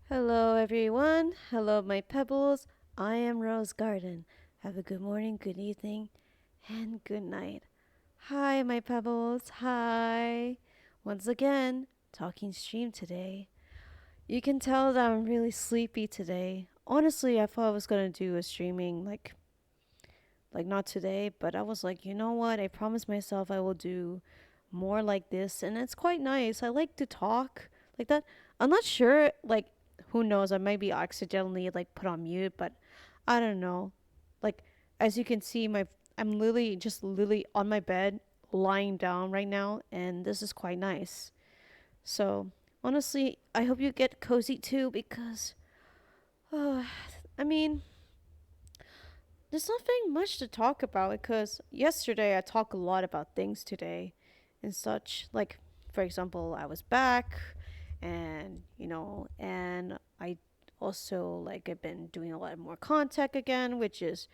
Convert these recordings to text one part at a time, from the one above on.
Hello, everyone. Hello, my pebbles. I am Rose Garden. Have a good morning, good evening, and good night. Hi, my pebbles. Hi. Once again, talking stream today. You can tell that I'm really sleepy today. Honestly, I thought I was gonna do a streaming like not today, but I was like, you know what? I promised myself I will do more like this, and it's quite nice. I like to talk like that. I'm not sure, like, who knows? I might be accidentally like put on mute, but I don't know. Like, as you can see, I'm literally on my bed, lying down right now, and this is quite nice. So honestly, I hope you get cozy too, because, uh, I mean, there's nothing much to talk about because yesterday I talked a lot about things today and such. Like, for example, I was back and I also, like, I've been doing a lot more contact again, which is,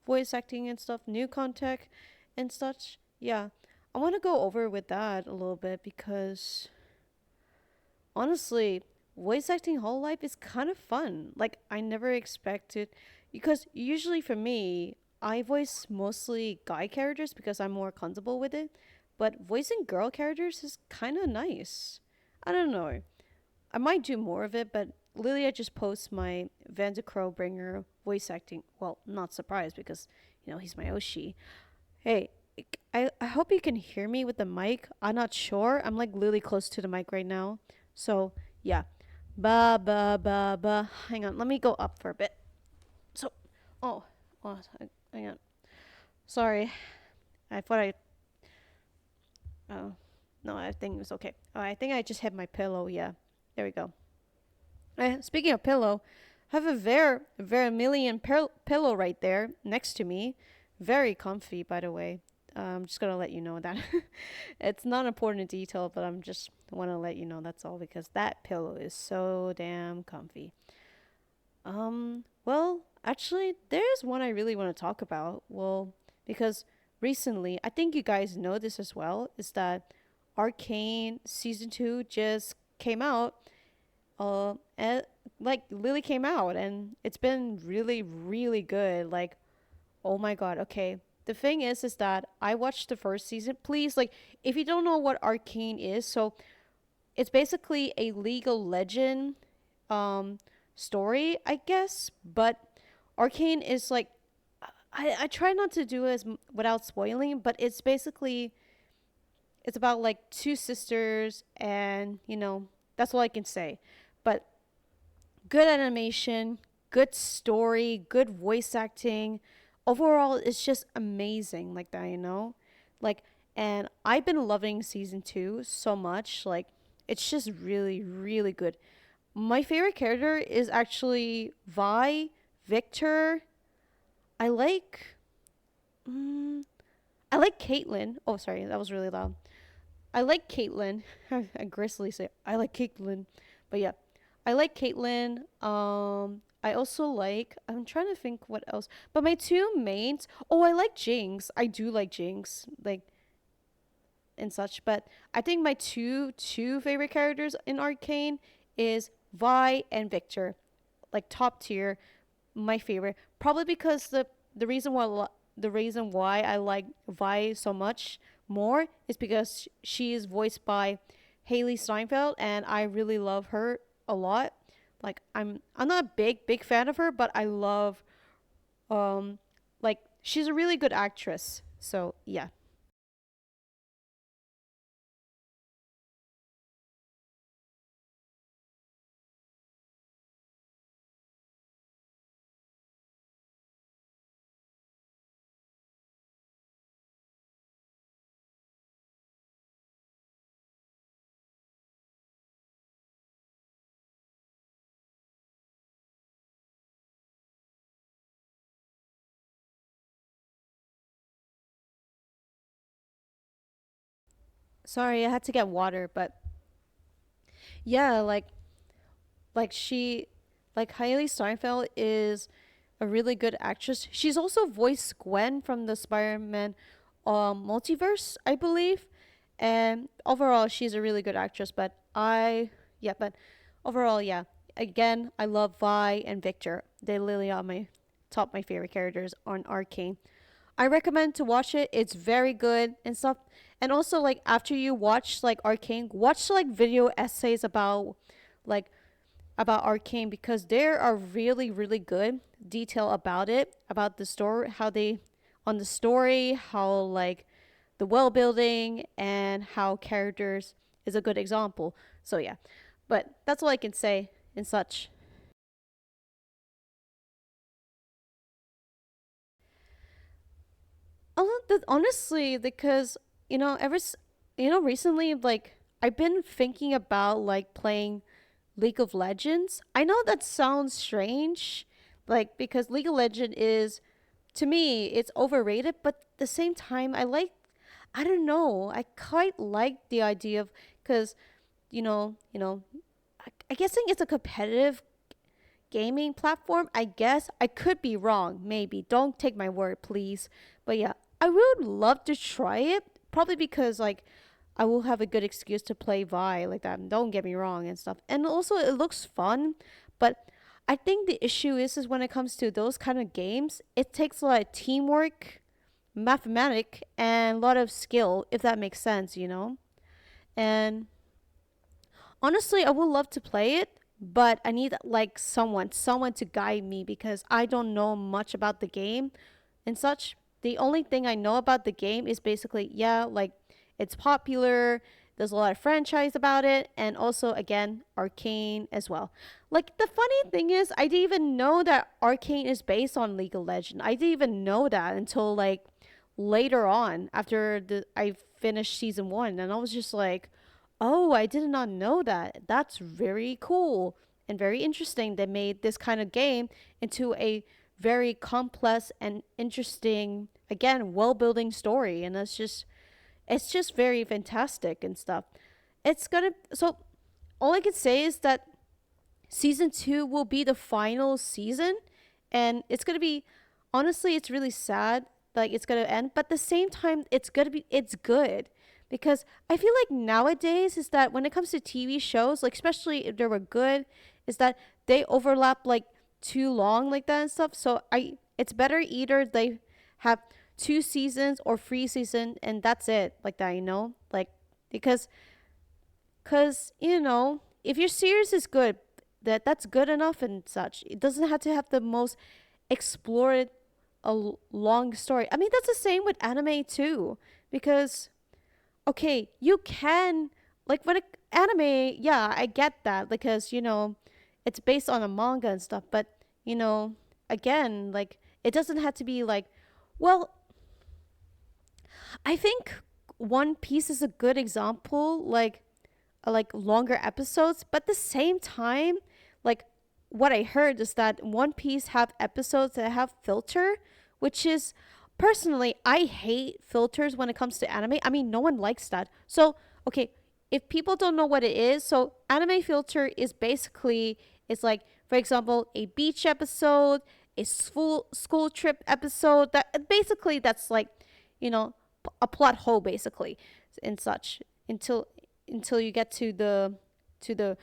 voice acting and stuff, new contact and such. Yeah. I want to go over with that a little bit because honestly, voice acting whole life is kind of fun. Like, I never expected, because usually for me, I voice mostly guy characters because I'm more comfortable with it. But voicing girl characters is kind of nice. I don't know. I might do more of it, but Lilia just posts my Van de Bringer voice acting. Well, not surprised because, he's my Oshi. Hey, I hope you can hear me with the mic. I'm not sure. I'm like really close to the mic right now. So, yeah. Ba ba ba ba. Hang on. Let me go up for a bit. So, oh, oh, hang on. Sorry. I thought I. Oh, no, I think it was okay. Oh, I think I just hit my pillow. Yeah. There we go. Speaking of pillow, I have a Vermilion pillow right there next to me. Very comfy, by the way. I'm just gonna let you know that it's not an important detail, but I'm just want to let you know that's all because that pillow is so damn comfy. Well, actually, there's one I really want to talk about. Well, because recently, I think you guys know this as well, is that Arcane season 2 just came out, and like Lily came out, and it's been really, really good. Like, oh my god. Okay, the thing is that I watched the first season. Please, like, if you don't know what Arcane is, so it's basically a League of Legend, um, story, I guess. But Arcane is like, I try not to do it without spoiling, but it's basically it's about like two sisters, and that's all I can say. But good animation, good story, good voice acting. Overall, it's just amazing like that, Like, and I've been loving season 2 so much. Like, it's just really, really good. My favorite character is actually Vi, Victor. I like, mm, I like Caitlyn. Oh, sorry, that was really loud. I like Caitlyn. I gracefully say I like Caitlyn, but yeah, I like Caitlyn. I also like. I'm trying to think what else. But my two mains. Oh, I like Jinx. I do like Jinx, like and such. But I think my two favorite characters in Arcane is Vi and Victor, like top tier. My favorite, probably because the reason why I like Vi so much more is because she is voiced by Haley Steinfeld, and I really love her a lot. Like, I'm not a big fan of her, but I love, um like, she's a really good actress. So yeah. Sorry, I had to get water, but yeah, like Hailey Steinfeld is a really good actress. She's also voiced Gwen from the Spider-Man multiverse, I believe. And overall, she's a really good actress. But overall, yeah. again, I love Vi and Victor. They literally are my favorite characters on Arcane. I recommend to watch it. It's very good and stuff. And also, like, after you watch like Arcane, watch like video essays like about Arcane, because there are really really good detail about it, about the story, how they on the story, how like the world building and how characters is a good example. So yeah, but that's all I can say and such. Honestly, because recently, like, I've been thinking about like playing League of Legends. I know that sounds strange, like, because League of Legends is, to me, it's overrated, but at the same time, I don't know, I quite like the idea of, because I guessing it's a competitive gaming platform. I guess I could be wrong. Maybe don't take my word, please. But yeah, I would love to try it. Probably because like I will have a good excuse to play Vi like that. Don't get me wrong and stuff. And also it looks fun, but I think the issue is when it comes to those kind of games, it takes a lot of teamwork, mathematic, and a lot of skill. If that makes sense. And honestly, I would love to play it, but I need like someone to guide me because I don't know much about the game and such. The only thing I know about the game is basically, yeah, like it's popular. There's a lot of franchise about it, and also again, Arcane as well. Like the funny thing is, I didn't even know that Arcane is based on League of Legends. I didn't even know that until like later on after the I finished season 1, and I was just like, oh, I did not know that. That's very cool and very interesting. They made this kind of game into a very complex and interesting, again, well building story. And it's just very fantastic and stuff. So all I can say is that season 2 will be the final season, and it's gonna be, honestly, it's really sad like it's gonna end, but at the same time it's good, because I feel like nowadays is that when it comes to TV shows, like especially if they were good, is that they overlap like too long like that and stuff. So I it's better either they have 2 seasons or 3 seasons and that's it, like that. Like, because if your series is good, that's good enough and such. It doesn't have to have the most explored long story. I mean, that's the same with anime too, because okay, you can, like, anime, yeah, I get that, because it's based on a manga and stuff, but you know again, like, it doesn't have to be like, well, I think One Piece is a good example, like longer episodes, but at the same time, like, what I heard is that One Piece have episodes that have filter, which is, personally, I hate filters when it comes to anime. I mean, no one likes that. So okay, if people don't know what it is, so anime filter is basically, it's like, for example, a beach episode, a school trip episode, that basically, that's like, you know a plot hole basically, and such, until you get to the the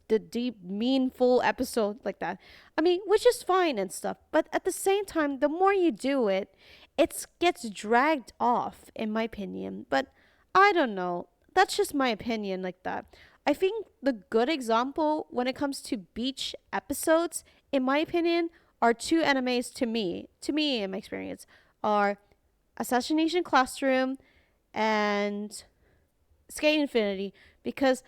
the deep meaningful episode like that. I mean, which is fine and stuff, but at the same time, the more you do it, it gets dragged off, in my opinion. But I don't know, that's just my opinion like that. I think the good example when it comes to beach episodes, in my opinion, are two animes, to me in my experience, are Assassination Classroom and Skate Infinity, because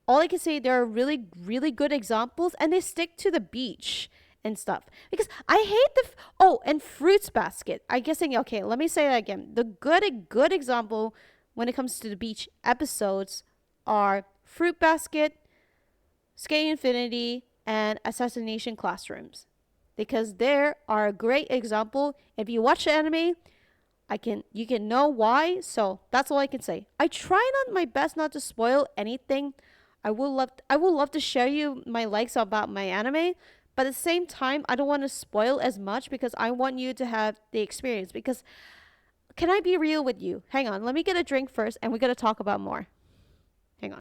all I can say, there are really, really good examples, and they stick to the beach and stuff. Because I hate and Fruits Basket. I guessing, okay, let me say that again. The good example when it comes to the beach episodes are Fruit Basket, Skate Infinity, and Assassination Classrooms, because there are a great example. If you watch the anime, you can know why. So that's all I can say. I try not my best not to spoil anything. I will love to share you my likes about my anime, but at the same time, I don't want to spoil as much because I want you to have the experience. Because can I be real with you? Hang on, let me get a drink first, and we're gonna talk about more. Hang on.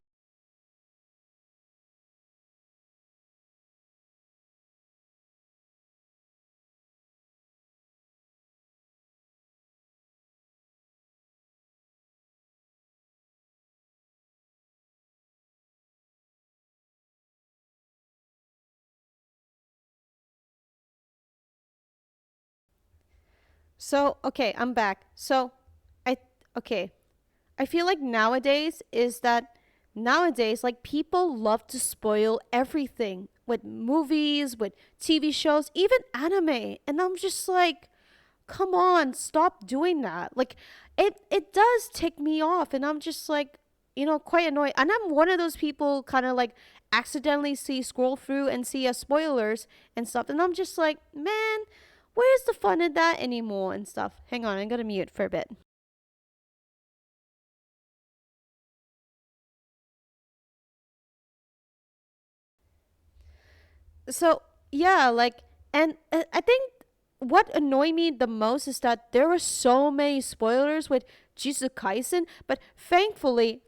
So, okay, I'm back. So, I okay. I feel like nowadays is that nowadays like people love to spoil everything with movies, with TV shows, even anime. And I'm just like, come on, stop doing that. Like it does tick me off and I'm just like, quite annoyed. And I'm one of those people kind of like accidentally see scroll through and see spoilers and stuff and I'm just like, man, where's the fun in that anymore and stuff. Hang on, I'm going to mute for a bit. So yeah, like, and I think what annoyed me the most is that there were so many spoilers with Jujutsu Kaisen, but thankfully,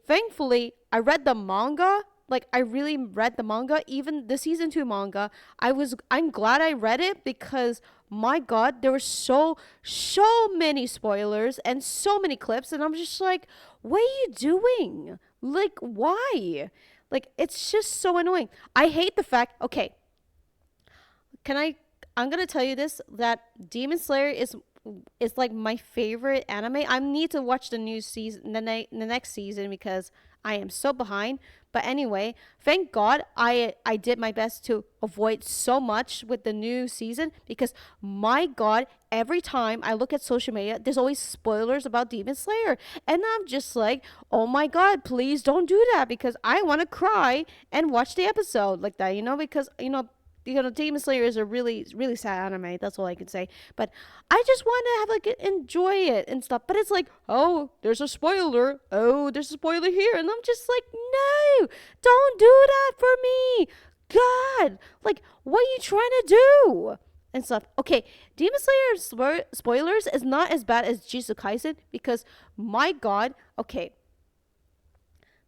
I read the manga. Like I really read the manga, even the season 2 manga. I'm glad I read it because my god, there were so many spoilers and so many clips and I'm just like, what are you doing? Like why? Like it's just so annoying. I hate the fact, okay, can I? I'm gonna tell you this that Demon Slayer is like my favorite anime. I need to watch the new season, the next season because I am so behind. But anyway, thank God I did my best to avoid so much with the new season because my God, every time I look at social media, there's always spoilers about Demon Slayer, and I'm just like, oh my God, please don't do that because I want to cry and watch the episode like that, because Demon Slayer is a really sad anime. That's all I can say. But I just want to have like enjoy it and stuff. But it's like, oh, there's a spoiler. Oh, there's a spoiler here, and I'm just like, no, don't do that for me. God, like, what are you trying to do? And stuff. Okay, Demon Slayer spoilers is not as bad as Jujutsu Kaisen because my God, okay,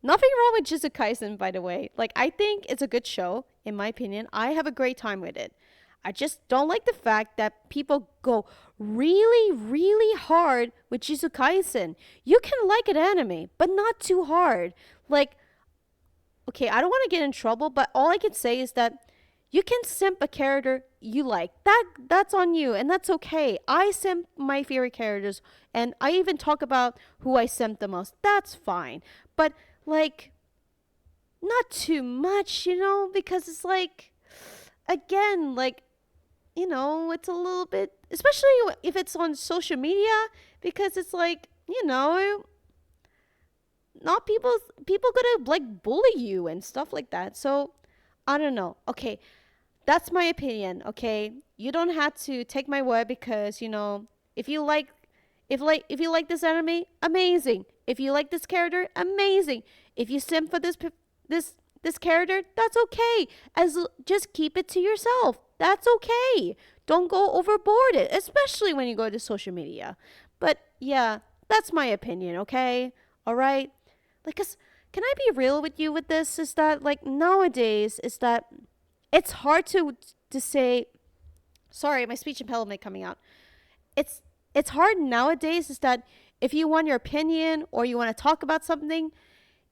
nothing wrong with Jujutsu Kaisen, by the way. Like, I think it's a good show, in my opinion. I have a great time with it. I just don't like the fact that people go really hard with Jujutsu Kaisen. You can like an anime, but not too hard. Like, okay, I don't want to get in trouble, but all I can say is that you can simp a character you like. That's on you, and that's okay. I simp my favorite characters, and I even talk about who I simp the most. That's fine. But like not too much, because it's like again, like it's a little bit, especially if it's on social media, because it's like not people gonna like bully you and stuff like that. So I don't know. Okay, that's my opinion. Okay, you don't have to take my word because if you like if you like this anime, amazing. If you like this character, amazing. If you simp for this this character, that's okay. Just keep it to yourself. That's okay. Don't go overboard it, especially when you go to social media. But yeah, that's my opinion, okay? All right? Like cuz can I be real with you with this is that like nowadays is that it's hard to say sorry, my speech impediment coming out. It's it's hard nowadays is that if you want your opinion or you want to talk about something,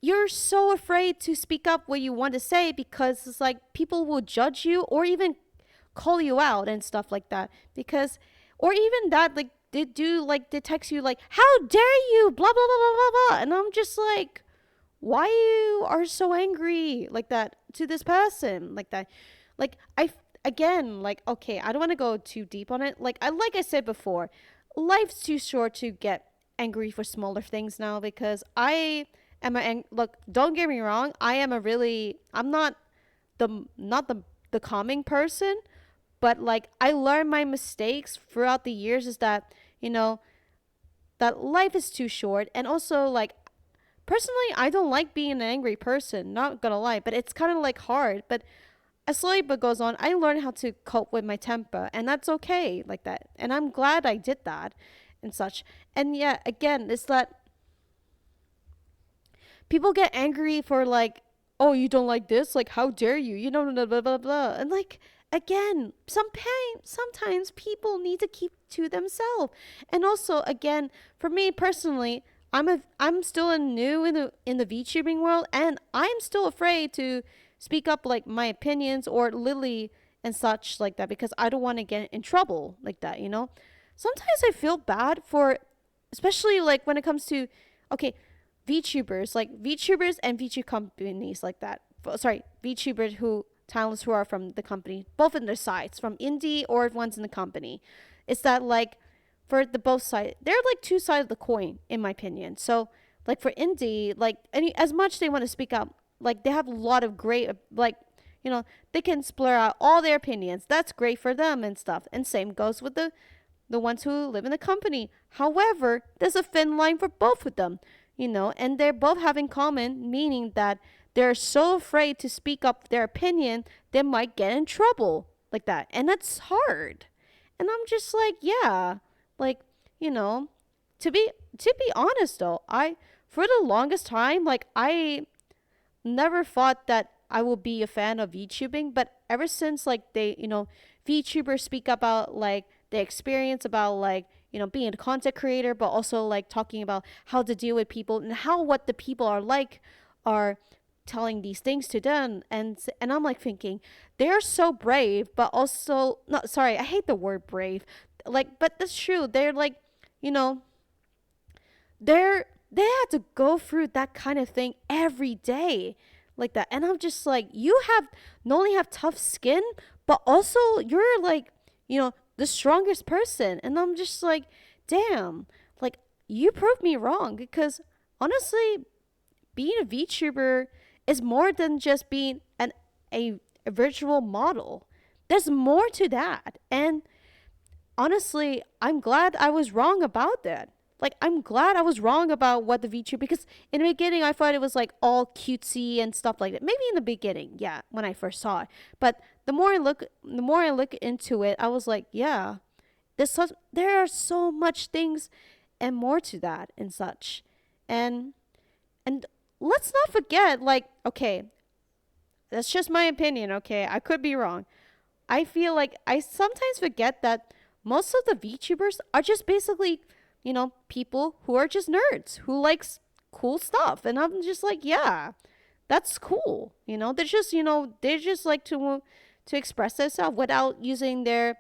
you're so afraid to speak up what you want to say because it's like people will judge you or even call you out and stuff like that because or even that like they text you like how dare you blah blah blah blah blah blah and I'm just like why you are so angry like that to this person like that like again like okay I don't want to go too deep on it like I said before life's too short to get angry for smaller things now because I am look don't get me wrong I'm not the calming person but like I learned my mistakes throughout the years is that you know that life is too short and also like personally, I don't like being an angry person, not gonna lie, but it's kind of like hard. But as life goes on, I learned how to cope with my temper, and that's okay, like that. And I'm glad I did that and such. And yeah, again, it's that people get angry for like, oh, you don't like this? Like, how dare you? You know, blah, blah, blah, blah. And like, again, sometimes people need to keep to themselves. And also, again, for me personally, I'm still a new in the VTubing world, and I'm still afraid to speak up like my opinions or Lily and such like that because I don't want to get in trouble like that. sometimes I feel bad for, especially like when it comes to, okay, VTubers, like VTubers and VTube companies like that. Sorry, VTubers who, talents who are from the company, both in their sides, from indie or ones in the company. It's that like for the both sides, they're like two sides of the coin, in my opinion. So like for indie, like any as much they want to speak up, like they have a lot of great like they can splur out all their opinions. That's great for them and stuff. And same goes with the ones who live in the company. However, there's a thin line for both of them, and they're both having common, meaning that they're so afraid to speak up their opinion, they might get in trouble like that. And that's hard. And I'm just like, yeah, like, you know, to be honest though, I for the longest time, like I never thought that I will be a fan of VTubing, but ever since like VTubers speak about like the experience about like being a content creator, but also like talking about how to deal with people and how what the people are like are telling these things to them, and I'm like thinking they're so brave, but also not sorry, I hate the word brave, like but that's true. They're like you know they had to go through that kind of thing every day like that, and I'm just like you have not only have tough skin, but also you're like the strongest person, and I'm just like damn, like you proved me wrong because honestly being a VTuber is more than just being a virtual model. There's more to that. And honestly, I'm glad I was wrong about that. Like, I'm glad I was wrong about what the VTuber, because in the beginning I thought it was like all cutesy and stuff like that. Maybe in the beginning, yeah, when I first saw it. But the more I look into it, I was like, yeah, there are so much things and more to that and such. And and let's not forget, like, okay, that's just my opinion, okay? I could be wrong. I feel like I sometimes forget that most of the VTubers are just basically, people who are just nerds who likes cool stuff. And I'm just like, yeah, that's cool. They just like to express themselves without using their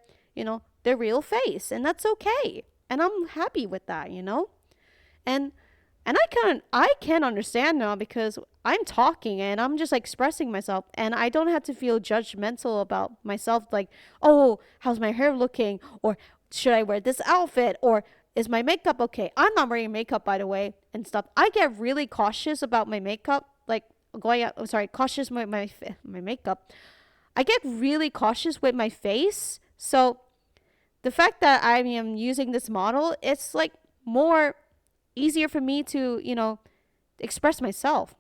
real face, and that's okay. And I'm happy with that. And and I can understand now because I'm talking and I'm just like expressing myself, and I don't have to feel judgmental about myself like, oh, how's my hair looking, or should I wear this outfit, or is my makeup okay? I'm not wearing makeup, by the way, and stuff. I get really cautious about my makeup, like going out. Sorry, cautious with my makeup. I get really cautious with my face. So the fact that I am using this model, it's like more easier for me to, express myself.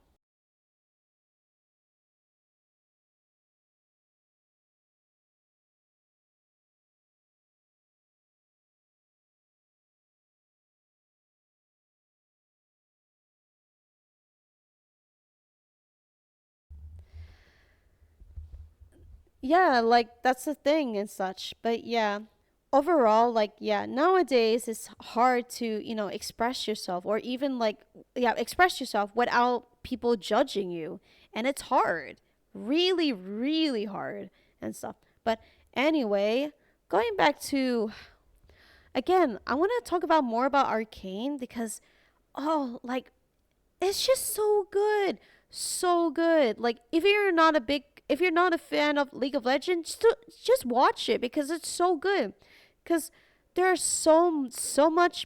Yeah, like that's the thing and such. But yeah, overall, like, yeah, nowadays it's hard to, express yourself or even like, yeah, express yourself without people judging you. And it's hard, really, really hard and stuff. But anyway, going back to, again, I want to talk about more about Arcane because, oh, like, it's just so good. So good. Like if you're not a fan of League of Legends, just watch it because it's so good. Cuz there's so much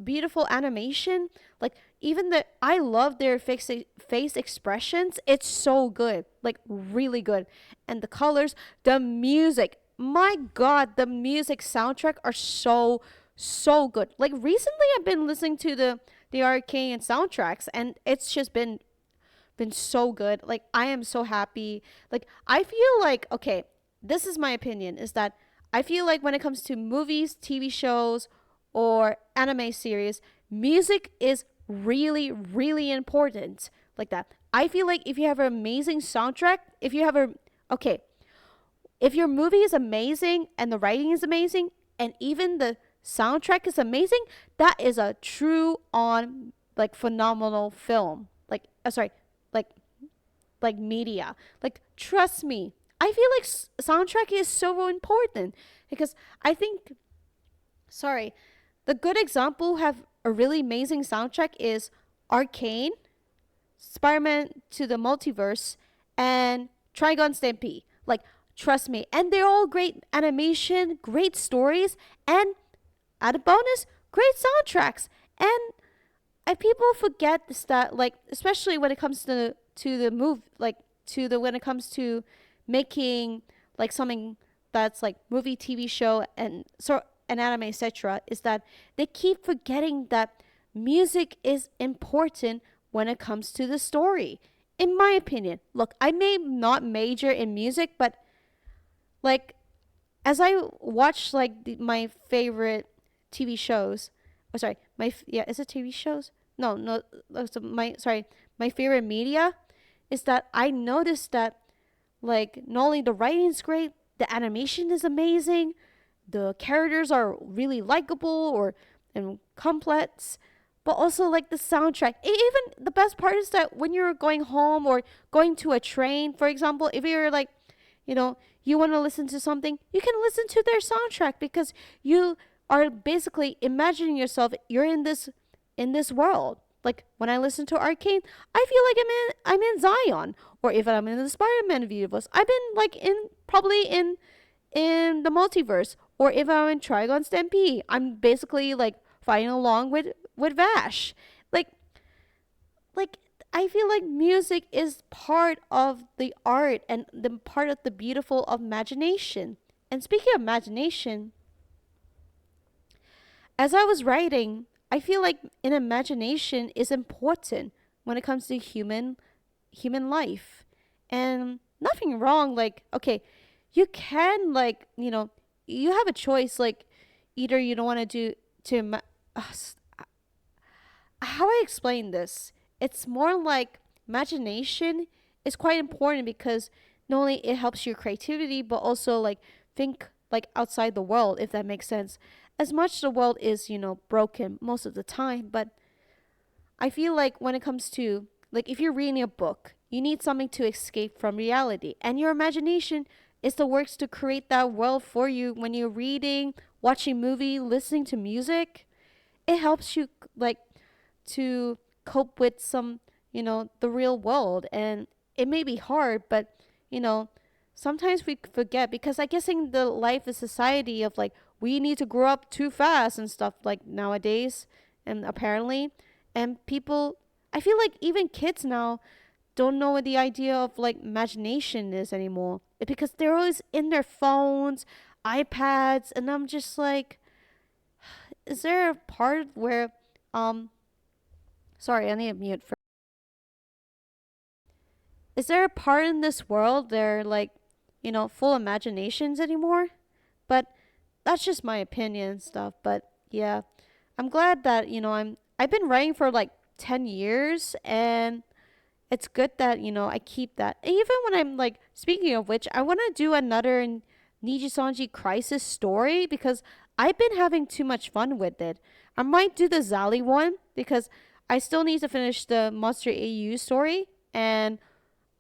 beautiful animation. Like even I love their face expressions. It's so good. Like really good. And the colors, the music. My god, the music soundtrack are so good. Like recently I've been listening to the Arcane soundtracks, and it's just been so good. Like I am so happy. Like I feel like, okay, this is my opinion, is that I feel like when it comes to movies, TV shows, or anime series, music is really really important. Like that. I feel like if you have an amazing soundtrack, if you have a okay, if your movie is amazing and the writing is amazing and even the soundtrack is amazing, that is a true on like phenomenal film. Like sorry, like media. Like trust me. I feel like soundtrack is so important because I think Sorry. The good example have a really amazing soundtrack is Arcane, Spider-Man to the Multiverse, and Trigon Stampede. Like, trust me, and they're all great animation, great stories, and added bonus, great soundtracks. And people forget this, that, like, especially when it comes to the move, like, to the when it comes to making like something that's like movie, TV show, and sort an anime, etc. Is that they keep forgetting that music is important when it comes to the story. In my opinion, look, I may not major in music, but like as I watch like my favorite TV shows, oh sorry, yeah, is it TV shows? No, no, my sorry, my favorite media is that I noticed that like not only the writing's great, the animation is amazing, the characters are really likable or and complex, but also like the soundtrack. Even the best part is that when you're going home or going to a train, for example, if you're like, you know, you want to listen to something, you can listen to their soundtrack because you are basically imagining yourself you're in this world. Like when I listen to Arcane, I feel like I'm in Zion, or if I'm in the Spider-Man universe, I've been like in probably in the multiverse, or if I'm in Trigon Stampede, I'm basically like fighting along with Vash. Like like I feel like music is part of the art and the part of the beautiful of imagination. And speaking of imagination, as I was writing, I feel like an imagination is important when it comes to human life. And nothing wrong like okay, you can like, you have a choice like either you don't want to do to how I explain this. It's more like imagination is quite important because not only it helps your creativity but also like think like outside the world, if that makes sense. As much the world is, broken most of the time, but I feel like when it comes to like if you're reading a book, you need something to escape from reality, and your imagination is the works to create that world for you when you're reading, watching movie, listening to music. It helps you like to cope with some, the real world. And it may be hard, but, you know, sometimes we forget because I guess in the life of society of like, we need to grow up too fast and stuff like nowadays. And apparently, and people, I feel like even kids now don't know what the idea of like imagination is anymore because they're always in their phones, iPads, and I'm just like, is there a part where, um, sorry, I need to mute for. Is there a part in this world they're like, full imaginations anymore? But that's just my opinion and stuff. But yeah, I'm glad that I've been writing for like 10 years, and it's good that I keep that. Even when I'm like, speaking of which, I want to do another Nijisanji Crisis story because I've been having too much fun with it. I might do the Zali one because I still need to finish the Monster AU story, and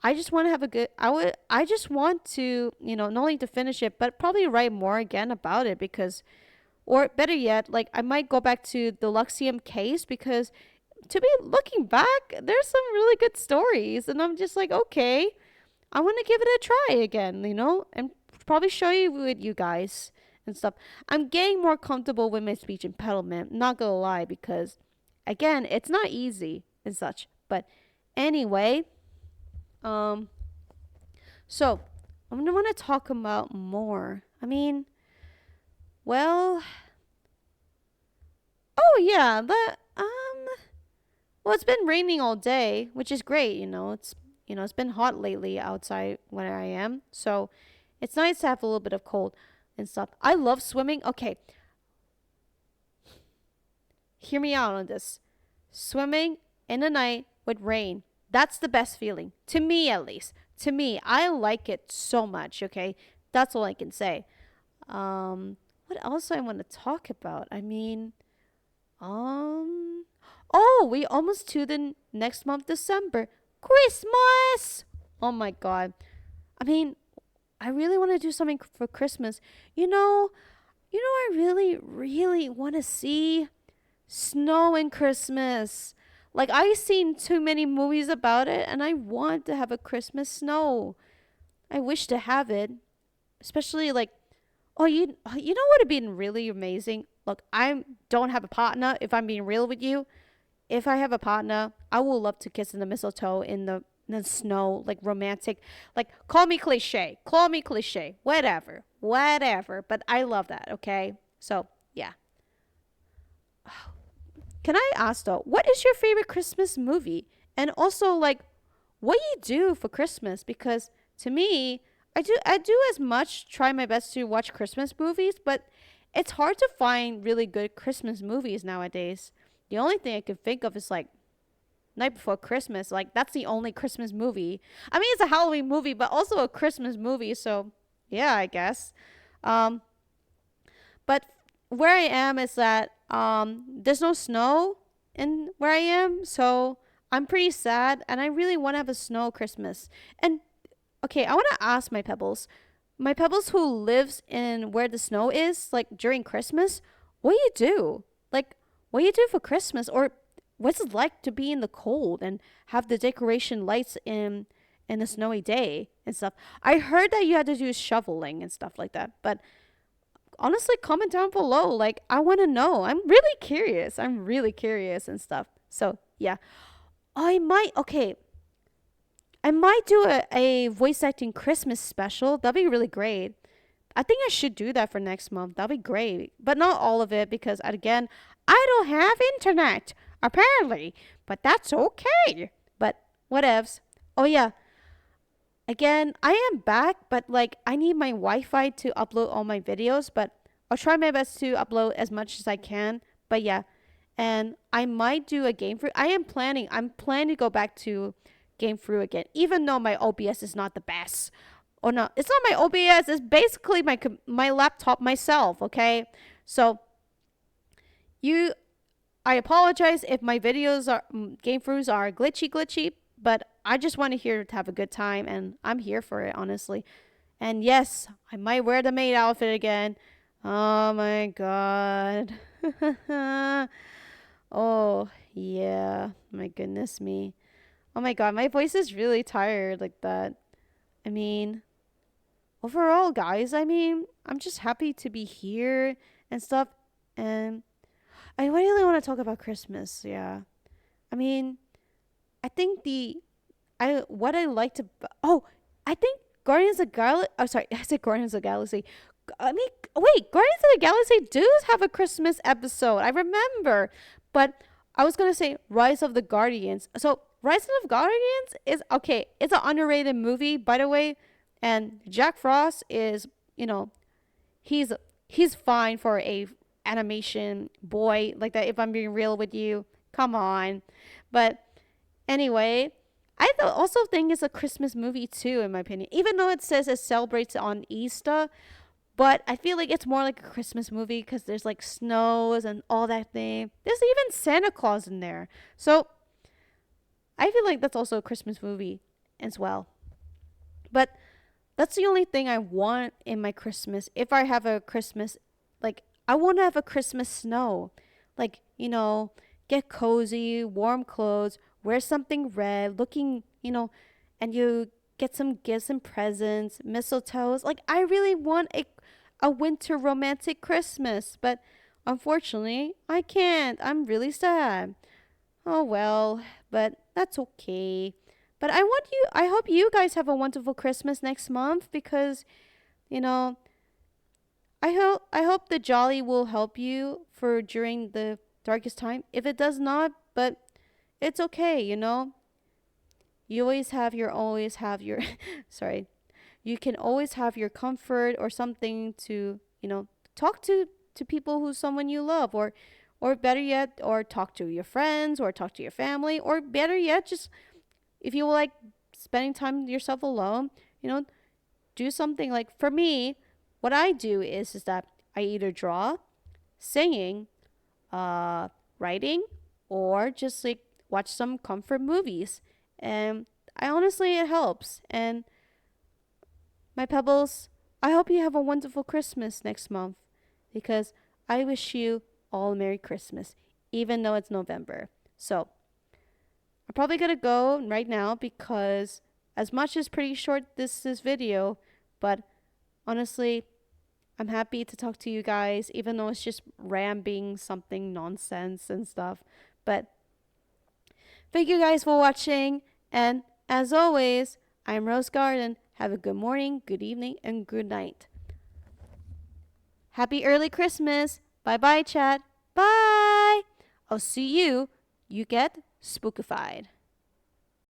I just want to have a good. I just want to, not only to finish it, but probably write more again about it because, or better yet, like I might go back to the Luxium case because, to be looking back, there's some really good stories, and I'm just like, okay, I want to give it a try again, and probably show you with you guys and stuff. I'm getting more comfortable with my speech impediment. Not gonna lie, because again, it's not easy and such. But anyway, um, so I'm gonna want to talk about more. I mean, well, oh yeah, well, it's been raining all day, which is great. It's been hot lately outside where I am, so it's nice to have a little bit of cold and stuff. I love swimming. Okay, hear me out on this. Swimming in the night with rain. That's the best feeling. To me, at least. To me, I like it so much, okay? That's all I can say. What else I want to talk about? I mean, um, oh, we almost to the next month, December. Christmas! Oh my God. I mean, I really want to do something for Christmas. You know, I really, really want to see snow in Christmas. Like, I've seen too many movies about it, and I want to have a Christmas snow. I wish to have it, especially like, oh, you know what would have been really amazing? Look, I don't have a partner. If I'm being real with you, if I have a partner, I would love to kiss in the mistletoe in the snow, like romantic. Like, call me cliche, whatever, whatever. But I love that. Okay, so yeah. Can I ask though, what is your favorite Christmas movie? And also, like, what you do for Christmas? Because to me, I do as much try my best to watch Christmas movies, but it's hard to find really good Christmas movies nowadays. The only thing I can think of is like Night Before Christmas. Like, that's the only Christmas movie. I mean, it's a Halloween movie, but also a Christmas movie. So yeah, I guess. Um, but where I am is that there's no snow in where I am, so I'm pretty sad, and I really want to have a snow Christmas. And okay, I want to ask my pebbles who lives in where the snow is, like during Christmas, what do you do? Like, what do you do for Christmas, or what's it like to be in the cold and have the decoration lights in a snowy day and stuff? I heard that you had to do shoveling and stuff like that, but honestly, comment down below. Like, I want to know. I'm really curious. I'm really curious and stuff. So, yeah. Okay, I might do a voice acting Christmas special. That'd be really great. I think I should do that for next month. That'd be great. But not all of it because, again, I don't have internet, apparently. But that's okay. But whatevs. Oh, yeah. Again, I am back, but like I need my Wi-Fi to upload all my videos, but I'll try my best to upload as much as I can. But yeah, and I might do a game through. I'm planning to go back to game through again, even though my OBS is not the best. Or no, it's not my OBS. It's basically my laptop myself. Okay, so you I apologize if my videos are game throughs are glitchy, but I just want to hear to have a good time, and I'm here for it, honestly. And yes, I might wear the maid outfit again. Oh my god. Oh yeah, my goodness me. Oh my god, my voice is really tired like that. I mean, overall, guys, I mean, I'm just happy to be here and stuff. And I really want to talk about Christmas. Yeah. I mean, I think the I what I like to oh I think Guardians of Galaxy. Oh, sorry, I said Guardians of the Galaxy. I mean, wait, Guardians of the Galaxy does have a Christmas episode. I remember, but I was gonna say Rise of the Guardians. So Rise of the Guardians is okay. It's an underrated movie, by the way, and Jack Frost is he's he's fine for a animation boy like that. If I'm being real with you, come on, but anyway, also think it's a Christmas movie too, in my opinion. Even though it says it celebrates on Easter, but I feel like it's more like a Christmas movie because there's like snows and all that thing. There's even Santa Claus in there, so I feel like that's also a Christmas movie as well. But that's the only thing I want in my Christmas. If I have a Christmas, like I want to have a Christmas snow, like get cozy, warm clothes, wear something red, and you get some gifts and presents, mistletoes. Like, I really want a winter romantic Christmas, but unfortunately, I can't. I'm really sad. Oh well, but that's okay. But I hope you guys have a wonderful Christmas next month because, you know, I hope the jolly will help you for during the darkest time. If it does not, but it's okay, You always have your sorry. You can always have your comfort or something to, talk to people who someone you love, or better yet, or talk to your friends or talk to your family, or better yet, just if you like spending time with yourself alone, do something. Like for me, what I do is that I either draw, singing, uh, writing, or just like watch some comfort movies. And I honestly, it helps. And my pebbles, I hope you have a wonderful Christmas next month. because I wish you all a Merry Christmas, even though it's November. So, I'm probably gonna go right now because as much as pretty short this video, but honestly, I'm happy to talk to you guys, even though it's just rambling something nonsense and stuff. But thank you guys for watching, and as always, I'm Rose Garden. Have a good morning, good evening, and good night. Happy early Christmas. Bye bye, chat. Bye. I'll see you. You get spookified.